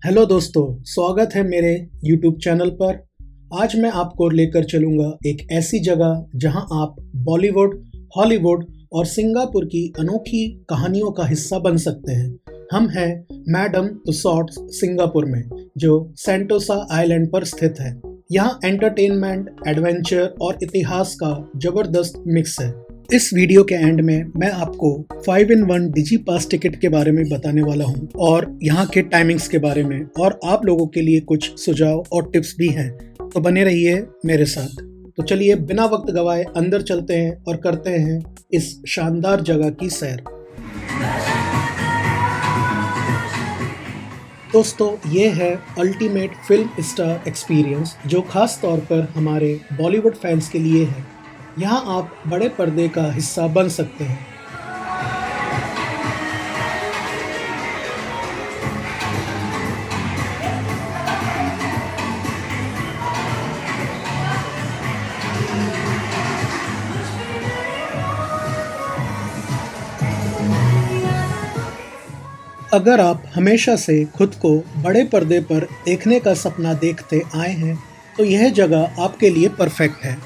Hello दोस्तों, स्वागत है मेरे YouTube चैनल पर। आज मैं आपको लेकर चलूँगा एक ऐसी जगह जहां आप बॉलीवुड, हॉलीवुड और सिंगापुर की अनोखी कहानियों का हिस्सा बन सकते हैं। हम हैं मैडम तुसाड्स सिंगापुर में, जो सेंटोसा आइलैंड पर स्थित है। यहाँ एंटरटेनमेंट, एडवेंचर और इतिहास का जबरदस्त मिक्स है। इस वीडियो के एंड में मैं आपको 5-in-1 डिजी पास टिकट के बारे में बताने वाला हूं और यहाँ के टाइमिंग्स के बारे में, और आप लोगों के लिए कुछ सुझाव और टिप्स भी हैं। तो बने रहिए मेरे साथ। तो चलिए बिना वक्त गवाए अंदर चलते हैं और करते हैं इस शानदार जगह की सैर। दोस्तों, ये है अल्टीमेट फिल्म स्टार एक्सपीरियंस, जो खास तौर पर हमारे बॉलीवुड फैंस के लिए है। यहाँ आप बड़े पर्दे का हिस्सा बन सकते हैं। अगर आप हमेशा से खुद को बड़े पर्दे पर देखने का सपना देखते आए हैं, तो यह जगह आपके लिए परफेक्ट है।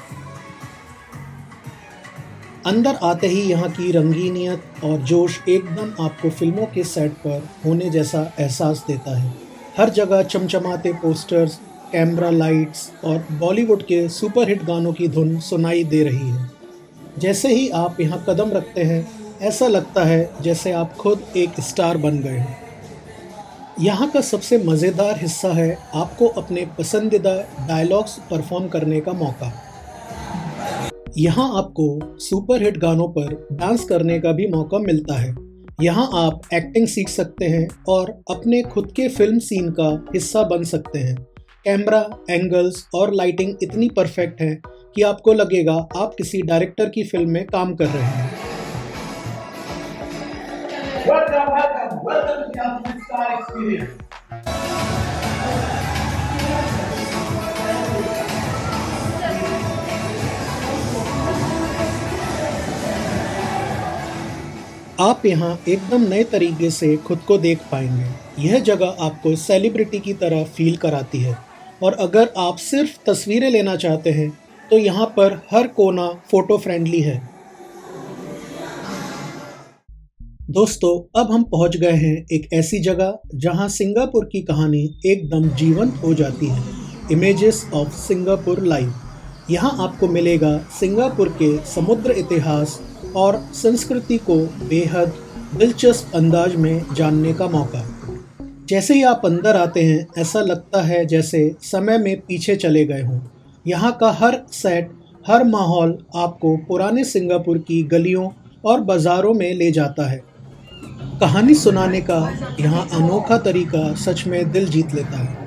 अंदर आते ही यहाँ की रंगीनियत और जोश एकदम आपको फिल्मों के सेट पर होने जैसा एहसास देता है। हर जगह चमचमाते पोस्टर्स, कैमरा लाइट्स और बॉलीवुड के सुपरहिट गानों की धुन सुनाई दे रही है। जैसे ही आप यहाँ कदम रखते हैं, ऐसा लगता है जैसे आप खुद एक स्टार बन गए हैं। यहाँ का सबसे मज़ेदार हिस्सा है आपको अपने पसंदीदा डायलॉग्स परफॉर्म करने का मौका। यहाँ आपको सुपरहिट गानों पर डांस करने का भी मौका मिलता है। यहाँ आप एक्टिंग सीख सकते हैं और अपने खुद के फिल्म सीन का हिस्सा बन सकते हैं। कैमरा एंगल्स और लाइटिंग इतनी परफेक्ट है कि आपको लगेगा आप किसी डायरेक्टर की फिल्म में काम कर रहे हैं। Welcome to the Ultimate Star Experience. आप यहाँ एकदम नए तरीके से खुद को देख पाएंगे। यह जगह आपको सेलिब्रिटी की तरह फील कराती है, और अगर आप सिर्फ तस्वीरें लेना चाहते हैं तो यहाँ पर हर कोना फ़ोटो फ्रेंडली है। दोस्तों, अब हम पहुँच गए हैं एक ऐसी जगह जहाँ सिंगापुर की कहानी एकदम जीवंत हो जाती है। Images of Singapore live. यहाँ आपको मिलेगा सिंगापुर के समुद्र इतिहास और संस्कृति को बेहद दिलचस्प अंदाज में जानने का मौका। जैसे ही आप अंदर आते हैं, ऐसा लगता है जैसे समय में पीछे चले गए हों। यहाँ का हर सेट, हर माहौल आपको पुराने सिंगापुर की गलियों और बाज़ारों में ले जाता है। कहानी सुनाने का यहाँ अनोखा तरीका सच में दिल जीत लेता है।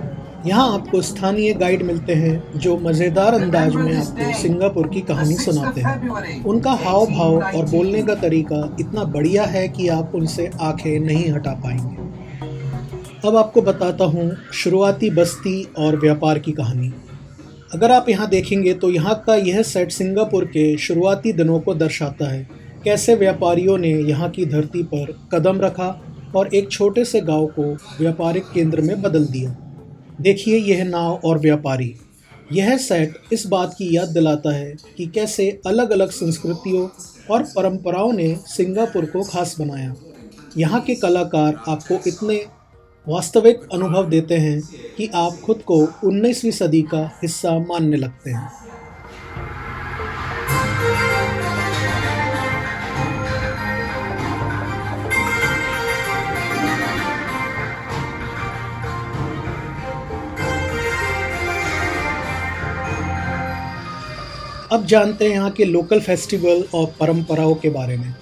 यहाँ आपको स्थानीय गाइड मिलते हैं जो मज़ेदार अंदाज में आपको सिंगापुर की कहानी सुनाते हैं। उनका हाव भाव और बोलने का तरीका इतना बढ़िया है कि आप उनसे आंखें नहीं हटा पाएंगे। अब आपको बताता हूँ शुरुआती बस्ती और व्यापार की कहानी। अगर आप यहाँ देखेंगे तो यहाँ का यह सेट सिंगापुर के शुरुआती दिनों को दर्शाता है। कैसे व्यापारियों ने यहाँ की धरती पर कदम रखा और एक छोटे से गांव को व्यापारिक केंद्र में बदल दिया। देखिए यह नाव और व्यापारी। यह सेट इस बात की याद दिलाता है कि कैसे अलग अलग संस्कृतियों और परंपराओं ने सिंगापुर को खास बनाया। यहाँ के कलाकार आपको इतने वास्तविक अनुभव देते हैं कि आप खुद को 19वीं सदी का हिस्सा मानने लगते हैं। अब जानते हैं यहाँ के लोकल फेस्टिवल और परंपराओं के बारे में।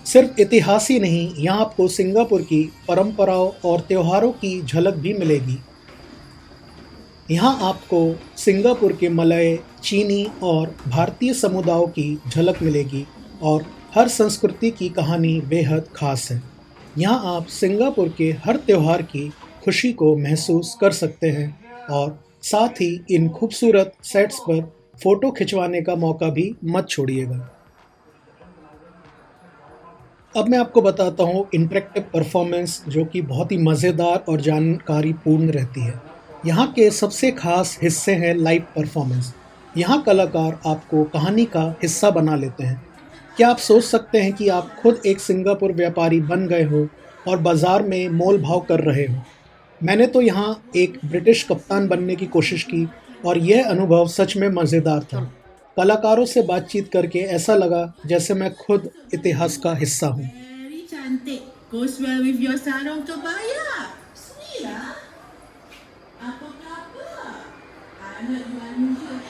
सिर्फ इतिहास ही नहीं, यहाँ आपको सिंगापुर की परंपराओं और त्योहारों की झलक भी मिलेगी। यहाँ आपको सिंगापुर के मलय, चीनी और भारतीय समुदायों की झलक मिलेगी, और हर संस्कृति की कहानी बेहद खास है। यहाँ आप सिंगापुर के हर त्योहार की खुशी को महसूस कर सकते हैं, और साथ ही इन खूबसूरत सेट्स पर फ़ोटो खिंचवाने का मौका भी मत छोड़िएगा। अब मैं आपको बताता हूँ इंटरेक्टिव परफॉर्मेंस जो कि बहुत ही मज़ेदार और जानकारीपूर्ण रहती है। यहाँ के सबसे खास हिस्से हैं लाइव परफॉर्मेंस। यहाँ कलाकार आपको कहानी का हिस्सा बना लेते हैं। क्या आप सोच सकते हैं कि आप खुद एक सिंगापुर व्यापारी बन गए हो और बाज़ार में मोल भाव कर रहे हो? मैंने तो यहाँ एक ब्रिटिश कप्तान बनने की कोशिश की और यह अनुभव सच में मज़ेदार था। कलाकारों से बातचीत करके ऐसा लगा जैसे मैं खुद इतिहास का हिस्सा हूँ। Very cantik. Goes well with your sarung kebaya. Sweet lah. Apa khabar? I heard you unusual.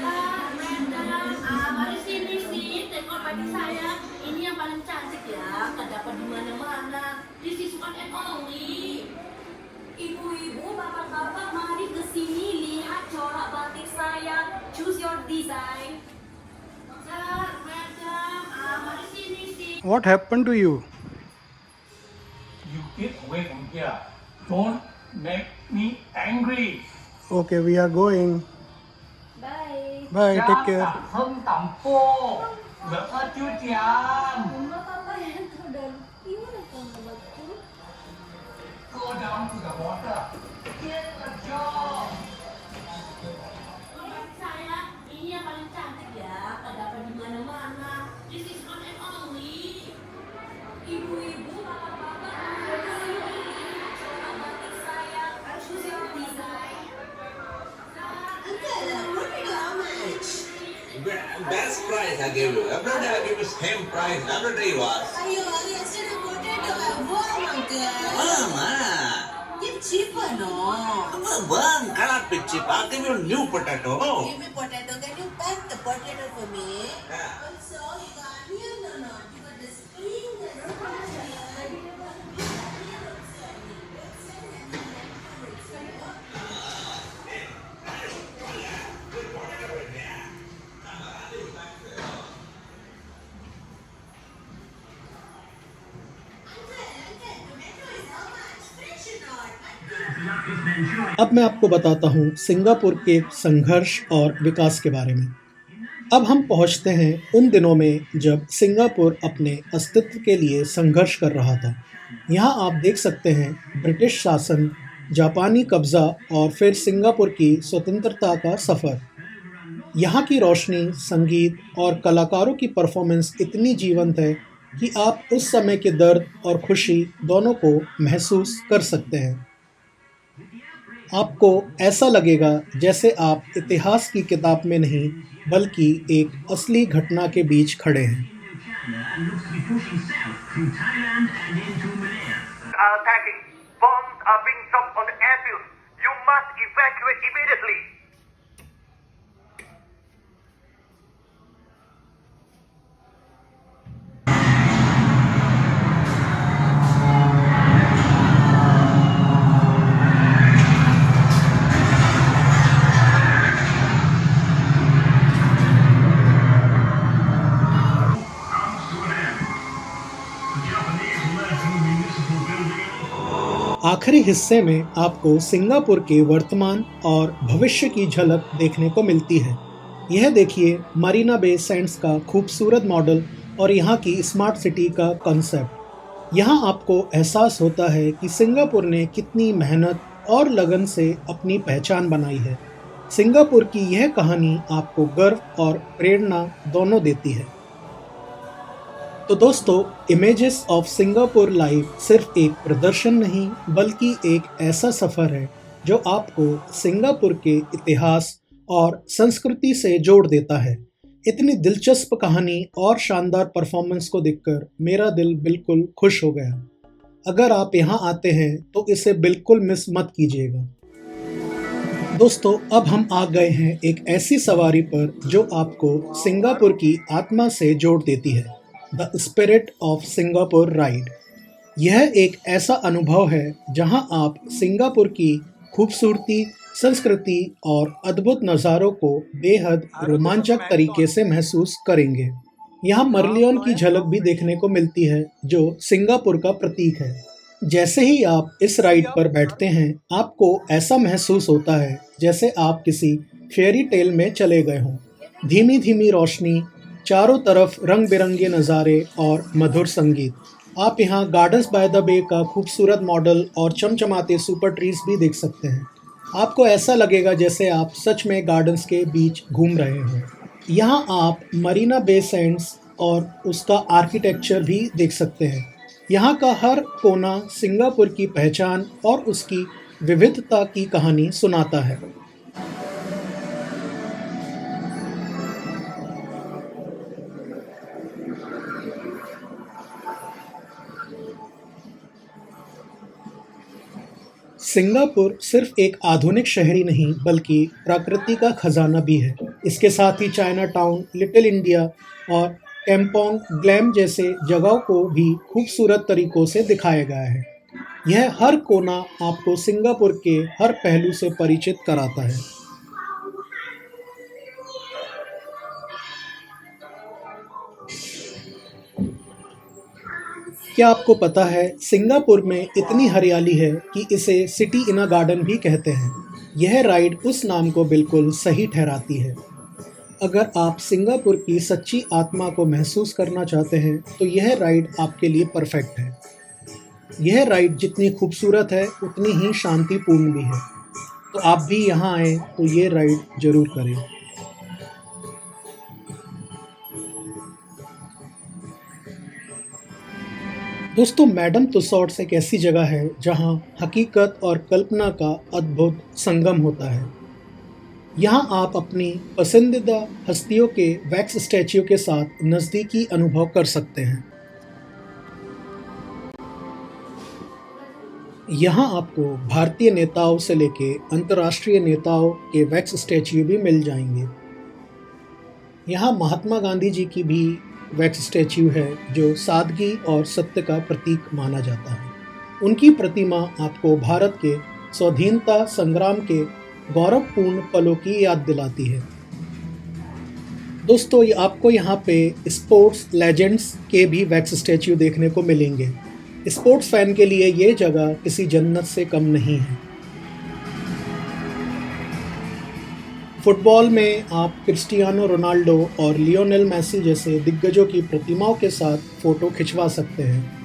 Madam, mari sini tengok baju saya. Ini yang paling cantik ya, tak dapat di mana-mana. This is one and only. Ibu-ibu, bapak-bapak, mari ke sini lihat corak batik saya. Choose your design. Sir, madam, mari sini. What happened to you? You get away from here. Don't make me angry. Okay, we are going. Bye. Bye, take care. Jangan hâm tẩm po. Nggak maju jam. Papa yang turun. Gimana kamu betul? Go down to the water. Get a job. Saya ini yang paling cantik ya, tak dapat di mana-mana. This is one and only. Ibu-ibu, bapak-bapak, coba batik saya. Choose your design. Best price I give you. Every day I give you same price. Every day was. Ayo, yesterday potato I warm uncle. Mama. Give cheaper no. One cannot be cheap. I'll give you new potato. Give me potato. Can you pack the potato for me? Yeah. Also, you got onion or not? You got the spring and अब मैं आपको बताता हूँ Singapore के संघर्ष और विकास के बारे में। अब हम पहुँचते हैं उन दिनों में जब सिंगापुर अपने अस्तित्व के लिए संघर्ष कर रहा था। यहाँ आप देख सकते हैं ब्रिटिश शासन, जापानी कब्ज़ा और फिर सिंगापुर की स्वतंत्रता का सफ़र। यहाँ की रोशनी, संगीत और कलाकारों की परफॉर्मेंस इतनी जीवंत है कि आप उस समय के दर्द और खुशी दोनों को महसूस कर सकते हैं। आपको ऐसा लगेगा जैसे आप इतिहास की किताब में नहीं बल्कि एक असली घटना के बीच खड़े हैं। Are attacking. Bombs are being dropped on the airfield. You must evacuate immediately. आखिरी हिस्से में आपको सिंगापुर के वर्तमान और भविष्य की झलक देखने को मिलती है। यह देखिए मरीना बे सैंड्स का खूबसूरत मॉडल और यहाँ की स्मार्ट सिटी का कॉन्सेप्ट। यहाँ आपको एहसास होता है कि सिंगापुर ने कितनी मेहनत और लगन से अपनी पहचान बनाई है। सिंगापुर की यह कहानी आपको गर्व और प्रेरणा दोनों देती है। तो दोस्तों, इमेजेस ऑफ सिंगापुर लाइव सिर्फ एक प्रदर्शन नहीं बल्कि एक ऐसा सफ़र है जो आपको सिंगापुर के इतिहास और संस्कृति से जोड़ देता है। इतनी दिलचस्प कहानी और शानदार परफॉर्मेंस को देखकर मेरा दिल बिल्कुल खुश हो गया। अगर आप यहाँ आते हैं तो इसे बिल्कुल मिस मत कीजिएगा। दोस्तों, अब हम आ गए हैं एक ऐसी सवारी पर जो आपको सिंगापुर की आत्मा से जोड़ देती है, the spirit of Singapore ride. यह एक ऐसा अनुभव है जहां आप सिंगापुर की खूबसूरती, संस्कृति और अद्भुत नज़ारों को बेहद रोमांचक तरीके से महसूस करेंगे। यहाँ मर्लियन की झलक भी देखने को मिलती है जो सिंगापुर का प्रतीक है। जैसे ही आप इस राइड पर बैठते हैं, आपको ऐसा महसूस होता है जैसे आप किसी फेयरी टेल में चले गए हों। धीमी धीमी रोशनी, चारों तरफ रंग बिरंगे नज़ारे और मधुर संगीत। आप यहाँ गार्डन्स बाय द बे का खूबसूरत मॉडल और चमचमाते सुपर ट्रीज भी देख सकते हैं। आपको ऐसा लगेगा जैसे आप सच में गार्डन्स के बीच घूम रहे हो। यहाँ आप मरीना बे सैंड्स और उसका आर्किटेक्चर भी देख सकते हैं। यहाँ का हर कोना सिंगापुर की पहचान और उसकी विविधता की कहानी सुनाता है। सिंगापुर सिर्फ एक आधुनिक शहर ही नहीं बल्कि प्रकृति का खजाना भी है। इसके साथ ही चाइना टाउन, लिटिल इंडिया और कैंपोंग ग्लैम जैसे जगहों को भी खूबसूरत तरीकों से दिखाया गया है। यह हर कोना आपको सिंगापुर के हर पहलू से परिचित कराता है। क्या आपको पता है सिंगापुर में इतनी हरियाली है कि इसे सिटी इन अ गार्डन भी कहते हैं। यह राइड उस नाम को बिल्कुल सही ठहराती है। अगर आप सिंगापुर की सच्ची आत्मा को महसूस करना चाहते हैं तो यह राइड आपके लिए परफेक्ट है। यह राइड जितनी खूबसूरत है उतनी ही शांतिपूर्ण भी है। तो आप भी यहाँ आएँ तो ये राइड ज़रूर करें। दोस्तों, मैडम तुसाड्स एक ऐसी जगह है जहाँ हकीकत और कल्पना का अद्भुत संगम होता है। यहाँ आप अपनी पसंदीदा हस्तियों के वैक्स स्टैच्यू के साथ नज़दीकी अनुभव कर सकते हैं। यहाँ आपको भारतीय नेताओं से लेके अंतर्राष्ट्रीय नेताओं के वैक्स स्टैच्यू भी मिल जाएंगे। यहाँ महात्मा गांधी जी की भी वैक्स स्टैच्यू है जो सादगी और सत्य का प्रतीक माना जाता है। उनकी प्रतिमा आपको भारत के स्वाधीनता संग्राम के गौरवपूर्ण पलों की याद दिलाती है। दोस्तों, आपको यहाँ पे स्पोर्ट्स लेजेंड्स के भी वैक्स स्टैच्यू देखने को मिलेंगे। स्पोर्ट्स फैन के लिए ये जगह किसी जन्नत से कम नहीं है। फुटबॉल में आप क्रिस्टियानो रोनाल्डो और लियोनेल मेसी जैसे दिग्गजों की प्रतिमाओं के साथ फ़ोटो खिंचवा सकते हैं।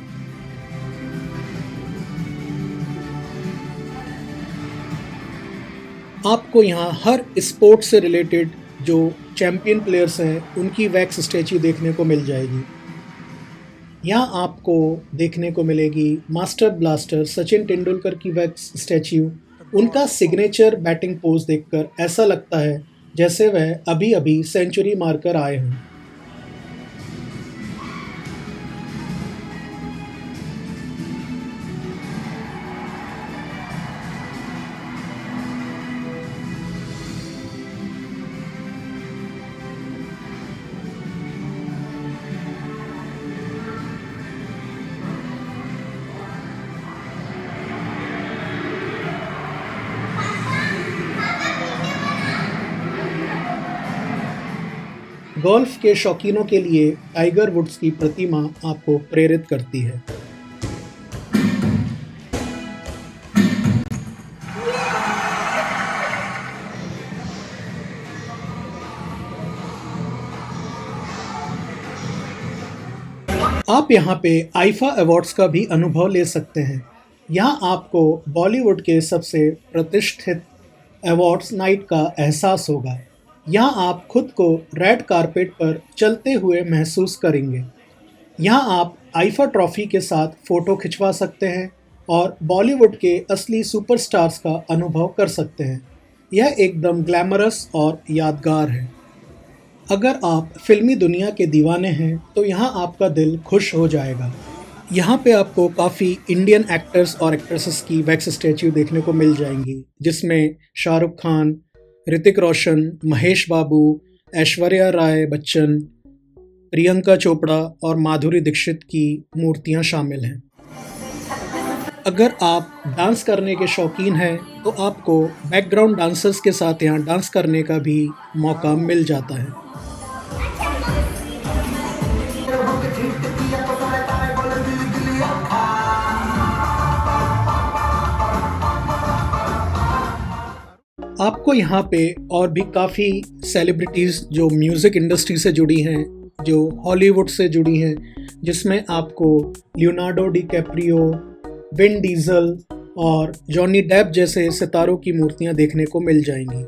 आपको यहाँ हर स्पोर्ट्स से रिलेटेड जो चैम्पियन प्लेयर्स हैं उनकी वैक्स स्टैच्यू देखने को मिल जाएगी। यहाँ आपको देखने को मिलेगी मास्टर ब्लास्टर सचिन तेंदुलकर की वैक्स स्टैच्यू। उनका सिग्नेचर बैटिंग पोज देखकर ऐसा लगता है जैसे वह अभी अभी सेंचुरी मारकर आए हों। गोल्फ के शौकीनों के लिए टाइगर वुड्स की प्रतिमा आपको प्रेरित करती है। आप यहाँ पे आईफा अवार्ड्स का भी अनुभव ले सकते हैं। यहाँ आपको बॉलीवुड के सबसे प्रतिष्ठित अवार्ड्स नाइट का एहसास होगा। यहाँ आप खुद को रेड कारपेट पर चलते हुए महसूस करेंगे। यहाँ आप आईफा ट्रॉफी के साथ फ़ोटो खिंचवा सकते हैं और बॉलीवुड के असली सुपरस्टार्स का अनुभव कर सकते हैं। यह एकदम ग्लैमरस और यादगार है। अगर आप फिल्मी दुनिया के दीवाने हैं तो यहाँ आपका दिल खुश हो जाएगा। यहाँ पे आपको काफ़ी इंडियन एक्टर्स और एक्ट्रेसेस की वैक्स स्टैच्यू देखने को मिल जाएंगी, जिसमें शाहरुख खान, ऋतिक रोशन, महेश बाबू, ऐश्वर्या राय बच्चन, प्रियंका चोपड़ा और माधुरी दीक्षित की मूर्तियाँ शामिल हैं। अगर आप डांस करने के शौकीन हैं तो आपको बैकग्राउंड डांसर्स के साथ यहाँ डांस करने का भी मौका मिल जाता है। आपको यहाँ पे और भी काफ़ी सेलिब्रिटीज़ जो म्यूज़िक इंडस्ट्री से जुड़ी हैं जो हॉलीवुड से जुड़ी हैं, जिसमें आपको लियोनार्डो डिकैप्रियो, विन डीजल और जॉनी डेप जैसे सितारों की मूर्तियां देखने को मिल जाएंगी।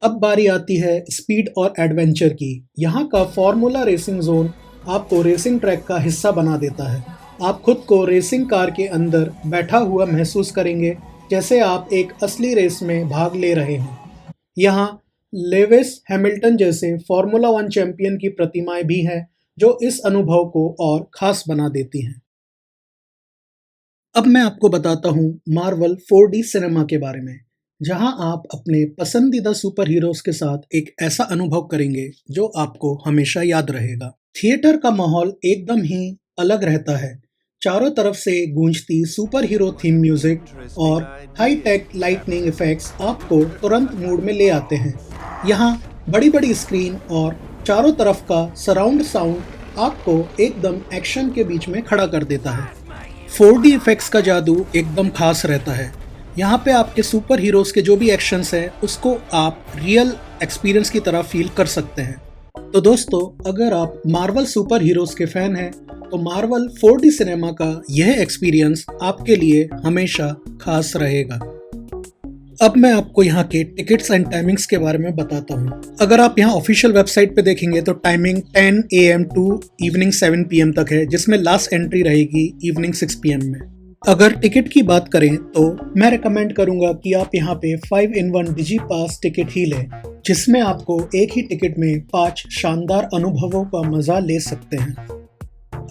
अब बारी आती है स्पीड और एडवेंचर की। यहाँ का फार्मूला रेसिंग जोन आपको रेसिंग ट्रैक का हिस्सा बना देता है। आप खुद को रेसिंग कार के अंदर बैठा हुआ महसूस करेंगे, जैसे आप एक असली रेस में भाग ले रहे हैं। यहाँ लेविस हैमिल्टन जैसे फार्मूला 1 चैंपियन की प्रतिमाएं भी हैं, जो इस अनुभव को और खास बना देती हैं। अब मैं आपको बताता हूँ मार्वल 4D सिनेमा के बारे में, जहां आप अपने पसंदीदा सुपर हीरोज के साथ एक ऐसा अनुभव करेंगे जो आपको हमेशा याद रहेगा। थिएटर का माहौल एकदम ही अलग रहता है। चारों तरफ से गूंजती सुपर हीरो थीम म्यूजिक और हाई टेक लाइटनिंग इफेक्ट्स आपको तुरंत मूड में ले आते हैं। यहाँ बड़ी बड़ी स्क्रीन और चारों तरफ का सराउंड साउंड आपको एकदम एक्शन के बीच में खड़ा कर देता है। 4D इफेक्ट्स का जादू एकदम खास रहता है। यहाँ पे आपके सुपर हीरोज के जो भी एक्शंस हैं उसको आप रियल एक्सपीरियंस की तरह फील कर सकते हैं। तो दोस्तों, अगर आप मार्वल सुपर हीरोज के फैन हैं तो मार्वल 4D सिनेमा का यह एक्सपीरियंस आपके लिए हमेशा खास रहेगा। अब मैं आपको यहाँ के टिकट्स एंड टाइमिंग्स के बारे में बताता हूँ। अगर आप यहाँ ऑफिशियल वेबसाइट पे देखेंगे तो timing 10 AM to evening 7 PM तक है, जिसमें लास्ट एंट्री रहेगी इवनिंग 6 PM में। अगर टिकट की बात करें तो मैं रिकमेंड करूंगा कि आप यहाँ पे 5-in-1 डिजी पास टिकट ही लें, जिसमें आपको एक ही टिकट में 5 शानदार अनुभवों का मजा ले सकते हैं।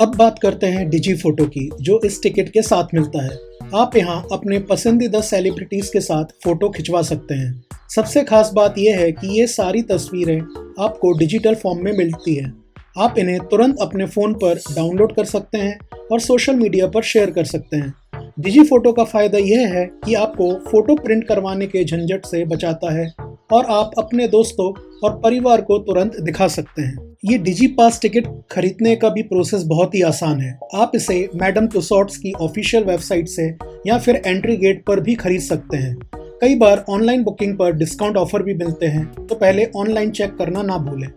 अब बात करते हैं डिजी फोटो की, जो इस टिकट के साथ मिलता है। आप यहाँ अपने पसंदीदा सेलिब्रिटीज के साथ फोटो खिंचवा सकते हैं। सबसे खास बात यह है कि ये सारी तस्वीरें आपको डिजिटल फॉर्म में मिलती हैं। आप इन्हें तुरंत अपने फ़ोन पर डाउनलोड कर सकते हैं और सोशल मीडिया पर शेयर कर सकते हैं। डिजी फोटो का फ़ायदा यह है कि आपको फ़ोटो प्रिंट करवाने के झंझट से बचाता है और आप अपने दोस्तों और परिवार को तुरंत दिखा सकते हैं। ये डिजी पास टिकट खरीदने का भी प्रोसेस बहुत ही आसान है। आप इसे मैडम तुसॉड्स की ऑफिशियल वेबसाइट से या फिर एंट्री गेट पर भी खरीद सकते हैं। कई बार ऑनलाइन बुकिंग पर डिस्काउंट ऑफर भी मिलते हैं, तो पहले ऑनलाइन चेक करना ना भूलें।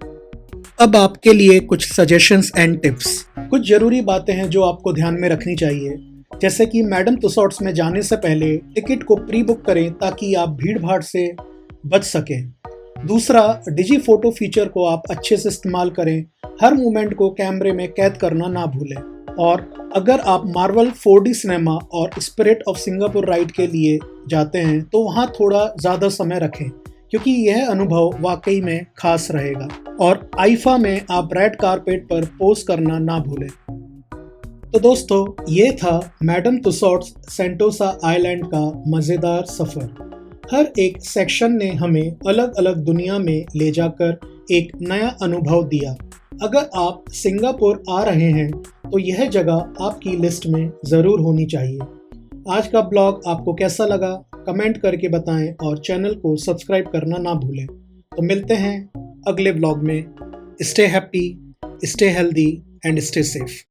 अब आपके लिए कुछ सजेशंस एंड टिप्स। कुछ ज़रूरी बातें हैं जो आपको ध्यान में रखनी चाहिए, जैसे कि मैडम तुसॉड्स में जाने से पहले टिकट को प्री बुक करें ताकि आप भीड़ भाड़ से बच सकें। दूसरा, डिजी फोटो फीचर को आप अच्छे से इस्तेमाल करें। हर मोमेंट को कैमरे में कैद करना ना भूलें। और अगर आप मार्वल 4D सिनेमा और स्पिरिट ऑफ सिंगापुर राइड के लिए जाते हैं तो वहाँ थोड़ा ज़्यादा समय रखें, क्योंकि यह अनुभव वाकई में खास रहेगा। और आईफा में आप रेड कारपेट पर पोज करना ना भूलें। तो दोस्तों, ये था मैडम तुसॉड्स सेंटोसा आइलैंड का मज़ेदार सफ़र। हर एक सेक्शन ने हमें अलग अलग दुनिया में ले जाकर एक नया अनुभव दिया। अगर आप सिंगापुर आ रहे हैं तो यह जगह आपकी लिस्ट में ज़रूर होनी चाहिए। आज का ब्लॉग आपको कैसा लगा कमेंट करके बताएं और चैनल को सब्सक्राइब करना ना भूलें। तो मिलते हैं अगले ब्लॉग में। Stay happy, stay healthy and stay safe.